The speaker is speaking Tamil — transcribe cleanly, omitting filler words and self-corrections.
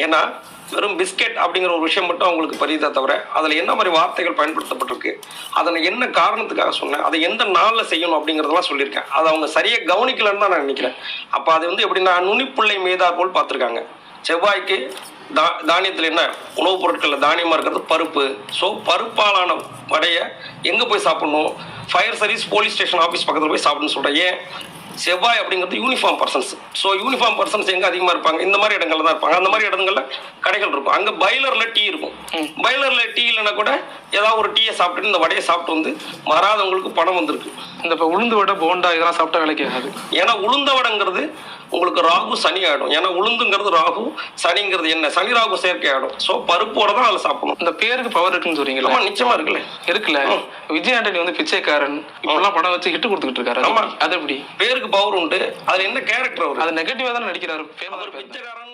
ஏன்னா வெறும் பிஸ்கெட் அப்படிங்கிற ஒரு விஷயம் மட்டும் அவங்களுக்கு பரிதா தவிர அதில் என்ன மாதிரி வார்த்தைகள் பயன்படுத்தப்பட்டிருக்கு, அதில் என்ன காரணத்துக்காக சொன்னேன், அதை எந்த நாளில் செய்யணும் அப்படிங்கிறதெல்லாம் சொல்லியிருக்கேன். அதை அவங்க சரியாக கவனிக்கலன்னு தான் நான் நினைக்கிறேன். அப்போ அது எப்படின்னா நுனிப்புள்ளை மீதார் போல் பார்த்துருக்காங்க. செவ்வாய்க்கு தானியத்தில் என்ன உணவுப் பொருட்களில் தானியமாக இருக்கிறது பருப்பு. ஸோ பருப்பாலான வடையை எங்கே போய் சாப்பிடணும், fire service police station office பக்கத்தில் போய் சாப்பிடணும்னு சொல்கிறேன். ஏன் செவ்வாய் அப்படிங்கிறது uniform persons. So uniform persons எங்கே அதிகமாக இருப்பாங்க, இந்த மாதிரி இடங்கள்ல தான் இருப்பாங்க. அந்த மாதிரி இடங்கள்ல கடைகள் இருக்கும். அங்கே பைலரில் டீ இருக்கும். பைலரில் டீ இல்லைன்னா கூட ஏதாவது ஒரு டீயை சாப்பிட்டு இந்த வடையை சாப்பிட்டு வராதவங்களுக்கு பணம் வந்திருக்கு. இந்த இப்போ உளுந்து வடை போண்டா இதெல்லாம் சாப்பிட்டா வேலைக்கு ஆகாது. ஏன்னா உளுந்த வடைங்கிறது உங்களுக்கு ராகு சனி ஆகிடும். ஏன்னா உளுந்துங்கிறது ராகு, சனிங்கிறது என்ன சனி ராகு சேர்க்கை ஆகிடும். ஸோ பருப்போட தான் அதில் சாப்பிடணும். இந்த பேருக்கு பவர் இருக்குன்னு சொல்றீங்களா? ஆமா, நிச்சயமா இருக்குல்ல. இருக்குல்ல. விஜய் ஆண்டனி பிச்சைக்காரன் இப்பெல்லாம் படம் வச்சு ஹிட் கொடுத்துக்கிட்டு இருக்காரு. ஆமா, அது எப்படி பேருக்கு பவர் உண்டு. அதுல என்ன கேரக்டர்? அது நெகட்டிவா தான் நடிக்கிறாரு. பிச்சைக்காரன்